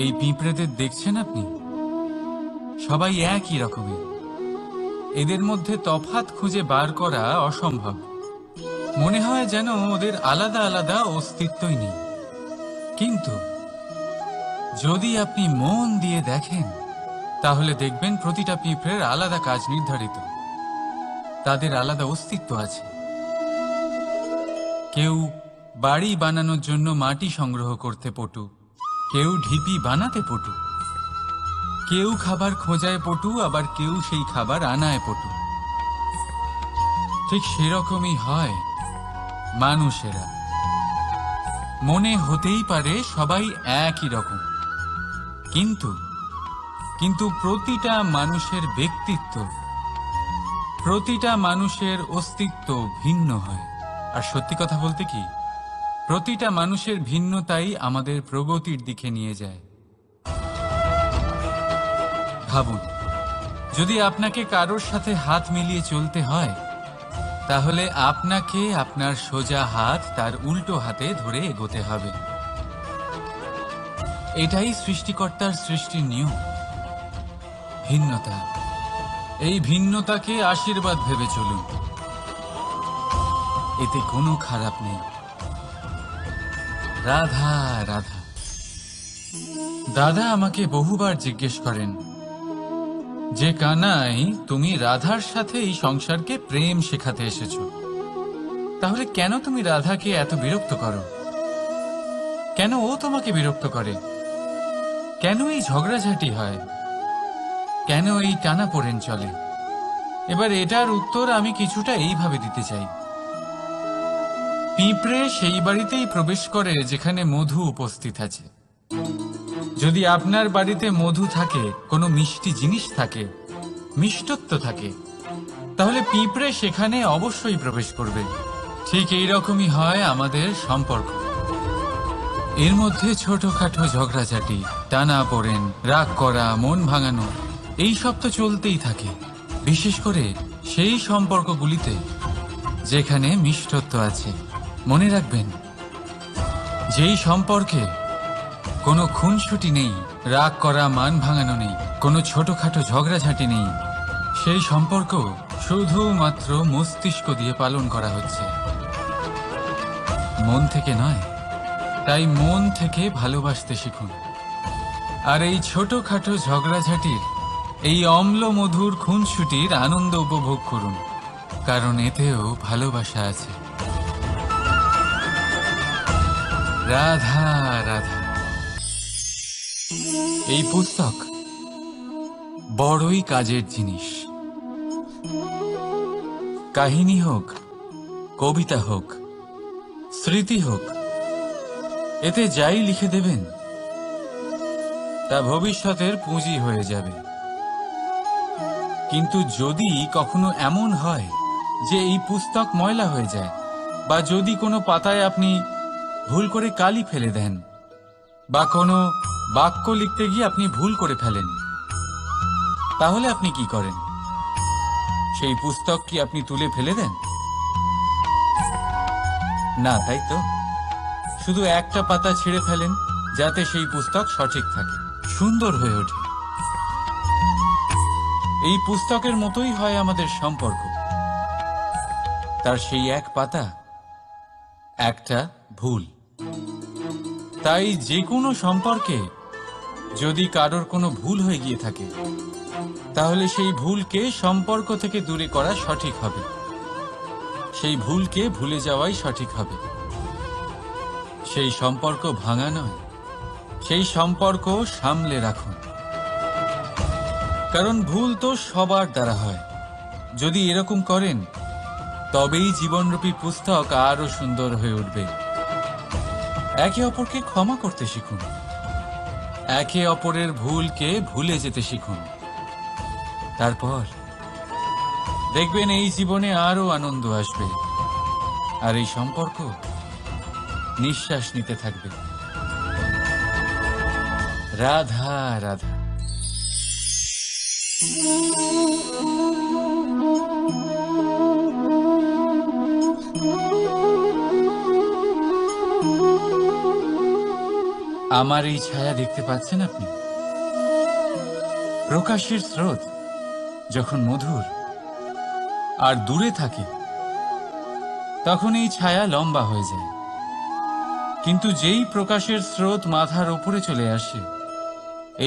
এই পিঁপড়েদের দেখছেন আপনি? সবাই একই রকমের। এদের মধ্যে তফাৎ খুঁজে বার করা অসম্ভব। মনে হয় যেন ওদের আলাদা আলাদা অস্তিত্বই নেই। কিন্তু যদি আপনি মন দিয়ে দেখেন, তাহলে দেখবেন প্রতিটা পিঁপড়ের আলাদা কাজ নির্ধারিত। তাদের আলাদা অস্তিত্ব আছে। কেউ বাড়ি বানানোর জন্য মাটি সংগ্রহ করতে পটু, কেউ ঢিপি বানাতে পটু, কেউ খাবার খোঁজায় পটু, আবার কেউ সেই খাবার আনায় পটু। ঠিক সেরকমই হয় মানুষেরা। মনে হতেই পারে সবাই একই রকম, কিন্তু কিন্তু প্রতিটা মানুষের ব্যক্তিত্ব, প্রতিটা মানুষের অস্তিত্ব ভিন্ন হয়। আর সত্যি কথা বলতে কি, প্রতিটা মানুষের ভিন্নতাই আমাদের প্রগতির দিকে নিয়ে যায়। ভাবুন, যদি আপনাকে কারোর সাথে হাত মিলিয়ে চলতে হয়, তাহলে আপনাকে আপনার সোজা হাত তার উল্টো হাতে ধরে এগোতে হবে। এটাই সৃষ্টিকর্তার সৃষ্টির নিয়ম। ভিন্নতা, এই ভিন্নতাকে আশীর্বাদ ভেবে চলুন। এতে কোনো খারাপ নেই। রাধা রাধা। দাদা আমাকে বহুবার জিজ্ঞেস করেন যে, কানাই, তুমি রাধার সাথে এই সংসারকে প্রেম শেখাতে এসেছো, তাহলে কেন তুমি রাধাকে এত বিরক্ত করো? কেন ও তোমাকে বিরক্ত করে? কেন এই ঝগড়াঝাটি হয়? কেন এই টানাপোড়েন চলে? এবার এটার উত্তর আমি কিছুটা এইভাবে দিতে চাই। পিঁপড়ে সেই বাড়িতেই প্রবেশ করে যেখানে মধু উপস্থিত আছে। যদি আপনার বাড়িতে মধু থাকে, কোনো মিষ্টি জিনিস থাকে, মিষ্টত্ব থাকে, তাহলে পিঁপড়ে সেখানে অবশ্যই প্রবেশ করবে। ঠিক এইরকমই হয় আমাদের সম্পর্ক। এর মধ্যে ছোটখাটো ঝগড়াঝাটি, টানাপোড়েন, রাগ করা, মন ভাঙানো, এই সব তো চলতেই থাকে। বিশেষ করে সেই সম্পর্কগুলিতে যেখানে মিষ্টত্ব আছে। মনে রাখবেন, যেই সম্পর্কে কোনো খুনসুটি নেই, রাগ করা, মান ভাঙানো নেই, কোনো ছোটখাটো ঝগড়াঝাটি নেই, সেই সম্পর্ক শুধুমাত্র মস্তিষ্ক দিয়ে পালন করা হচ্ছে, মন থেকে নয়। তাই মন থেকে ভালোবাসতে শিখুন। আর এই ছোটখাটো ঝগড়াঝাটির, এই অম্ল মধুর খুনসুটির আনন্দ উপভোগ করুন, কারণ এতেও ভালোবাসা আছে। রাধা রাধা। এই পুস্তক বড়ই কাজের জিনিস। কাহিনী হোক, কবিতা হোক, স্মৃতি হোক, এতে যাই লিখে দেবেন তা ভবিষ্যতের পুঁজি হয়ে যাবে। কিন্তু যদি কখনো এমন হয় যে এই পুস্তক ময়লা হয়ে যায়, বা যদি কোনো পাতায় আপনি ভুল করে কালি ফেলে দেন, বা কোনো বাক্য লিখতে গিয়ে আপনি ভুল করে ফেলেন, তাহলে আপনি কি করেন? সেই পুস্তক কি আপনি তুলে ফেলে দেন? না, তাই তো। শুধু একটা পাতা ছিঁড়ে ফেলেন, যাতে সেই পুস্তক সঠিক থাকে, সুন্দর হয়ে ওঠে। এই পুস্তকের মতোই হয় আমাদের সম্পর্ক। তার সেই এক পাতা, একটা ভুল। তাই যে কোনো সম্পর্কে যদি কারোর কোনো ভুল হয়ে গিয়ে থাকে, তাহলে সেই ভুলকে সম্পর্ক থেকে দূরে করা সঠিক হবে। সেই ভুলকে ভুলে যাওয়াই সঠিক হবে। সেই সম্পর্ক ভাঙা নয়, সেই সম্পর্ক সামলে রাখুন। কারণ ভুল তো সবার দ্বারা হয়। যদি এরকম করেন, তবেই জীবনরূপী পুস্তক আরো সুন্দর হয়ে উঠবে। একে অপরকে ক্ষমা করতে শিখুন। একে অপরের ভুলকে ভুলে যেতে শিখুন। তারপর দেখবেন এই জীবনে আরো আনন্দ আসবে, আর এই সম্পর্ক নিঃশ্বাস নিতে থাকবে। রাধা রাধা। আমার এই ছায়া দেখতে পাচ্ছেন আপনি? প্রকাশের স্রোত যখন মধুর আর দূরে থাকে তখন এই ছায়া লম্বা হয়ে যায়, কিন্তু যেই প্রকাশের স্রোত মাথার উপরে চলে আসে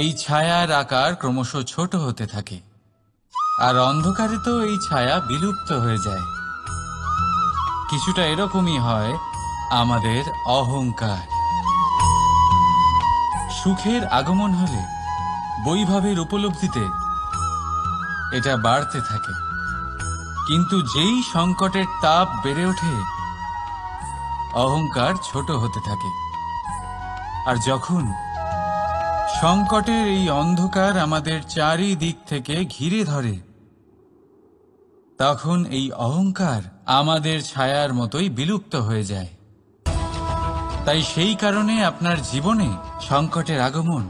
এই ছায়ার আকার ক্রমশ ছোট হতে থাকে, আর অন্ধকারে তো এই ছায়া বিলুপ্ত হয়ে যায়। কিছুটা এরকমই হয় আমাদের অহংকার। সুখের আগমন হলে বৈভবের উপলব্ধিতে এটা বাড়তে থাকে, কিন্তু যেই সংকটের তাপ বেড়ে ওঠে অহংকার ছোট হতে থাকে। আর যখন সংকটের এই অন্ধকার আমাদের চারিদিক থেকে ঘিরে ধরে তখন এই অহংকার আমাদের ছায়ার মতোই বিলুপ্ত হয়ে যায়। তাই সেই কারণে আপনার জীবনে সংকটের আগমন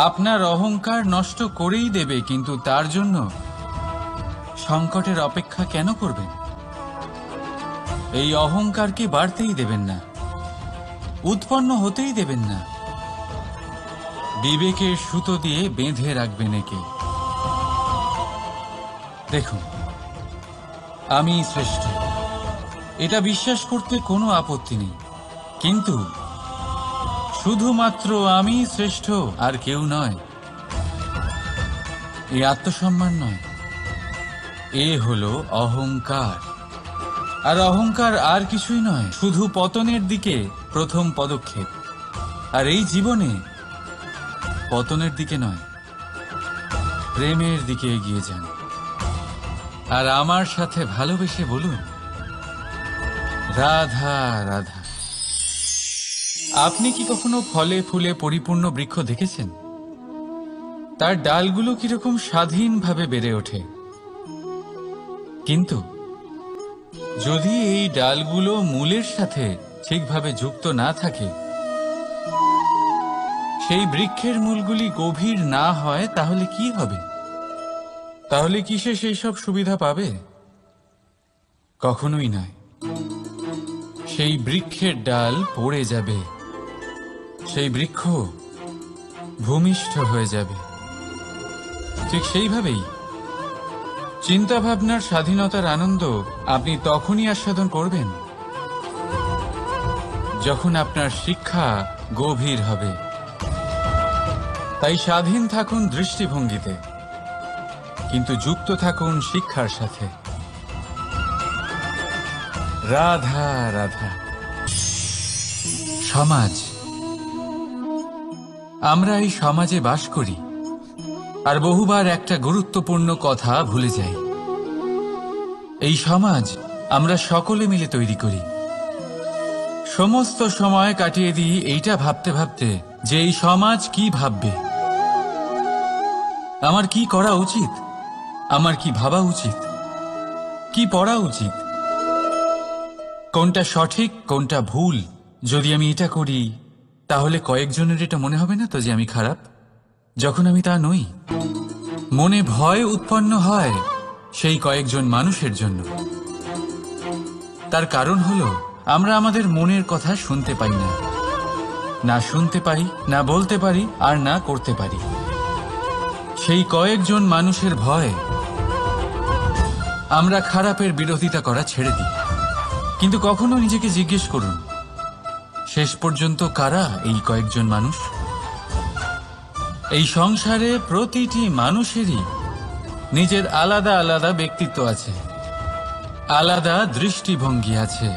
আপনার অহংকার নষ্ট করেই দেবে, কিন্তু তার জন্য সংকটের অপেক্ষা কেন করবেন? এই অহংকারকে বাড়তেই দেবেন না, উৎপন্ন হতেই দেবেন না। বিবেকের সুতো দিয়ে বেঁধে রাখবেন একে। দেখুন, আমি শ্রেষ্ঠ, এটা বিশ্বাস করতে কোনো আপত্তি নেই, কিন্তু শুধুমাত্র আমি শ্রেষ্ঠ আর কেউ নয়, এ আত্মসম্মান নয়, এ হলো অহংকার। আর অহংকার আর কিছুই নয়, শুধু পতনের দিকে প্রথম পদক্ষেপ। আর এই জীবনে পতনের দিকে নয়, প্রেমের দিকে এগিয়ে যান। আর আমার সাথে ভালোবেসে বলুন, রাধা রাধা। আপনি কি কখনো ফলে ফুলে পরিপূর্ণ বৃক্ষ দেখেছেন? তার ডালগুলো কিরকম স্বাধীনভাবে বেড়ে ওঠে, কিন্তু যদি এই ডালগুলো মূলের সাথে ঠিকভাবে যুক্ত না থাকে, সেই বৃক্ষের মূলগুলি গভীর না হয়, তাহলে কি হবে? তাহলে কি সে সেই সব সুবিধা পাবে? কখনোই নয়। সেই বৃক্ষের ডাল পড়ে যাবে, সেই বৃক্ষ ভূমিষ্ঠ হয়ে যাবে। ঠিক সেইভাবেই চিন্তাভাবনার স্বাধীনতার আনন্দ আপনি তখনই আস্বাদন করবেন যখন আপনার শিক্ষা গভীর হবে। তাই স্বাধীন থাকুন দৃষ্টিভঙ্গিতে, কিন্তু যুক্ত থাকুন শিক্ষার সাথে। রাধা রাধা। সমাজ, আমরা এই সমাজে বাস করি আর বহুবার একটা গুরুত্বপূর্ণ কথা ভুলে যাই। এই সমাজ আমরা সকলে মিলে তৈরি করি। সমস্ত সময় কাটিয়ে দিই এইটা ভাবতে ভাবতে যে এই সমাজ কি ভাববে, আমার কি করা উচিত, আমার কি ভাবা উচিত, কি পড়া উচিত, কোনটা সঠিক কোনটা ভুল। যদি আমি এটা করি তাহলে কয়েকজনের এটা মনে হবে না তো যে আমি খারাপ, যখন আমি তা নই। মনে ভয় উৎপন্ন হয় সেই কয়েকজন মানুষের জন্য। তার কারণ হলো আমরা আমাদের মনের কথা শুনতে পাই না, না শুনতে পারি, না বলতে পারি, আর না করতে পারি। সেই কয়েকজন মানুষের ভয় আমরা খারাপের বিরোধিতা করা ছেড়ে দিই। কিন্তু কখনো নিজেকে জিজ্ঞেস করুন, শেষ পর্যন্ত কারা এই কয়েকজন মানুষ? এই সংসারে প্রতিটি মানুষেরই নিজের আলাদা আলাদা ব্যক্তিত্ব আছে, আলাদা দৃষ্টিভঙ্গি আছে।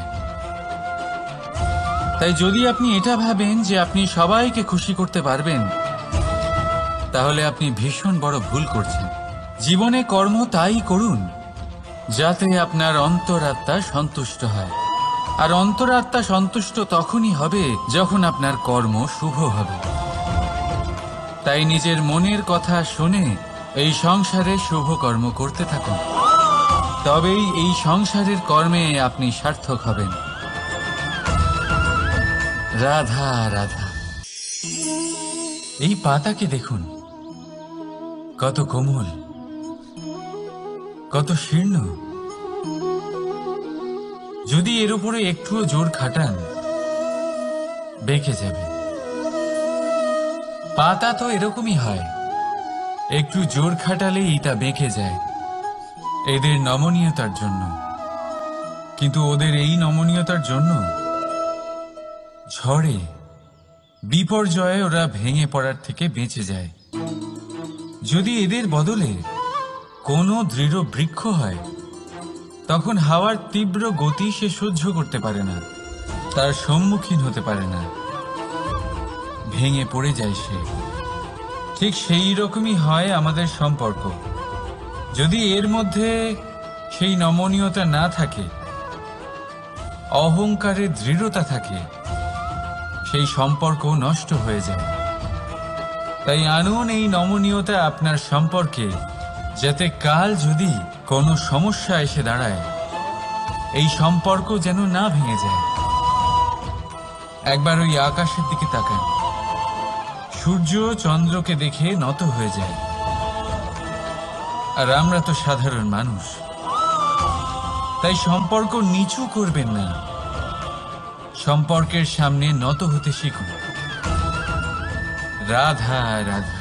তাই যদি আপনি এটা ভাবেন যে আপনি সবাইকে খুশি করতে পারবেন, তাহলে আপনি ভীষণ বড় ভুল করছেন। জীবনে কর্ম তাই করুন যাতে আপনার অন্তরাত্মা সন্তুষ্ট হয়। আর অন্তরাত্মা সন্তুষ্ট তখনই হবে যখন আপনার কর্ম শুভ হবে। তাই নিজের মনের কথা শুনে এই সংসারে শুভ কর্ম করতে থাকুন, তবেই এই সংসারের কর্মে আপনি সার্থক হবেন। রাধা রাধা। এই পাতাকে দেখুন, কত কোমল, কত শীর্ণ। যদি এর উপরে একটুও জোর খাটান বেঁকে যাবে। পাতা তো এরকমই হয়, একটু জোর খাটালেই তা বেঁকে যায় এদের নমনীয়তার জন্য। কিন্তু ওদের এই নমনীয়তার জন্য ঝড়ে বিপর্যয়ে ওরা ভেঙে পড়ার থেকে বেঁচে যায়। যদি এদের বদলে কোনো দৃঢ় বৃক্ষ হয়, তখন হাওয়ার তীব্র গতি সে সহ্য করতে পারে না, তার সম্মুখীন হতে পারে না, ভেঙে পড়ে যায় সে। ঠিক সেই রকমই হয় আমাদের সম্পর্ক। যদি এর মধ্যে সেই নমনীয়তা না থাকে, অহংকারের দৃঢ়তা থাকে, সেই সম্পর্ক নষ্ট হয়ে যায়। তাই আনুন এই নমনীয়তা আপনার সম্পর্কে, যাতে কাল যদি কোনো সমস্যা এসে দাঁড়ায়, এই সম্পর্ক যেন না ভেঙে যায়। একবার ওই আকাশের দিকে তাকান, সূর্য চন্দ্রকে দেখে নত হয়ে যায়, আর আমরা তো সাধারণ মানুষ। তাই সম্পর্ক নিচু করবেন না, সম্পর্কের সামনে নত হতে শিখুন। রাধা রাধা।